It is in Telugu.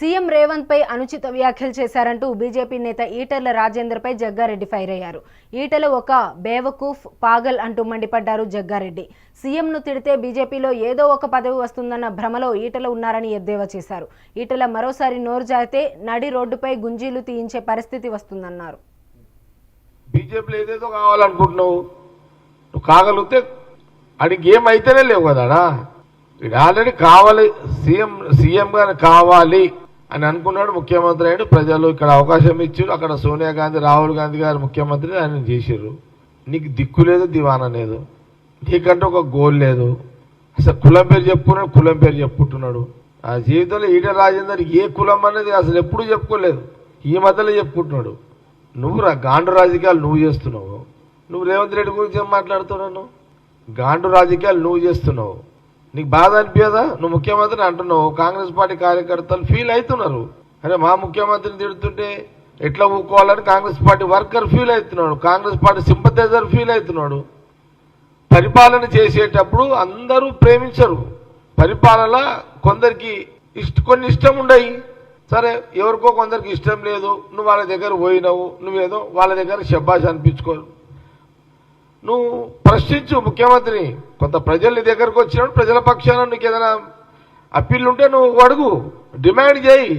సీఎం రేవంత్ పై అనుచిత వ్యాఖ్యలు చేశారంటూ బీజేపీ నేత ఈటెల రాజేందర్ పై జగ్గారెడ్డి ఫైర్ అయ్యారు. ఈటెల ఒక బేవకూఫ్ పాగల్ అంటూ మండిపడ్డారు జగ్గారెడ్డి. సీఎంను తిడితే బీజేపీలో ఏదో ఒక పదవి వస్తుందన్న భ్రమలో ఈటెల ఉన్నారని ఎద్దేవా చేశారు. ఈటెల మరోసారి నోరు జారితే నడి రోడ్డుపై గుంజీలు తీయించే పరిస్థితి వస్తుందన్నారు. బీజేపీలో ఏదేదో కావాలనుకుంటున్నావు, నువ్వు కాగలిగితే అడిగి ఏమైతేనే లేవు కదా. ఆల్రెడీ కావాలి, సీఎం గారు కావాలి అని అనుకున్నాడు. ముఖ్యమంత్రి అయ్యాడు. ప్రజలు ఇక్కడ అవకాశం ఇచ్చారు. అక్కడ సోనియా గాంధీ, రాహుల్ గాంధీ గారు ముఖ్యమంత్రి ఆయన చేసారు. నీకు దిక్కు లేదు, దివానా లేదు, నీకంటే ఒక గోల్ లేదు. అసలు కులం పేరు చెప్పుకున్నాడు, కులం పేరు చెప్పుకుంటున్నాడు. ఆ జీవితంలో ఈటెల రాజేందర్ ఏ కులం అనేది అసలు ఎప్పుడూ చెప్పుకోలేదు, ఈ మధ్యలో చెప్పుకుంటున్నాడు. నువ్వు గాండు రాజకీయాలు నువ్వు చేస్తున్నావు. నువ్వు రేవంత్ రెడ్డి గురించి ఏం మాట్లాడుతున్నావు? గాండు రాజకీయాలు నువ్వు చేస్తున్నావు. నీకు బాధ అనిపించదా? నువ్వు ముఖ్యమంత్రిని అంటున్నావు, కాంగ్రెస్ పార్టీ కార్యకర్తలు ఫీల్ అవుతున్నారు. అరే మా ముఖ్యమంత్రిని తిడుతుంటే ఎట్లా ఊకోవాలని కాంగ్రెస్ పార్టీ వర్కర్ ఫీల్ అవుతున్నాడు, కాంగ్రెస్ పార్టీ సింపథైజర్ ఫీల్ అవుతున్నాడు. పరిపాలన చేసేటప్పుడు అందరూ ప్రేమించరు. పరిపాలన కొందరికి కొన్ని ఇష్టం ఉండయి. సరే, ఎవరికో కొందరికి ఇష్టం లేదు, నువ్వు వాళ్ళ దగ్గర పోయినావు, నువ్వేదో వాళ్ళ దగ్గర శబ్బాష్ అనిపించుకో. నువ్వు ప్రశ్నించు ముఖ్యమంత్రిని. కొంత ప్రజల దగ్గరకు వచ్చినప్పుడు ప్రజల పక్షాన నీకు ఏదైనా అప్పీల్ ఉంటే నువ్వు అడుగు, డిమాండ్ చేయి.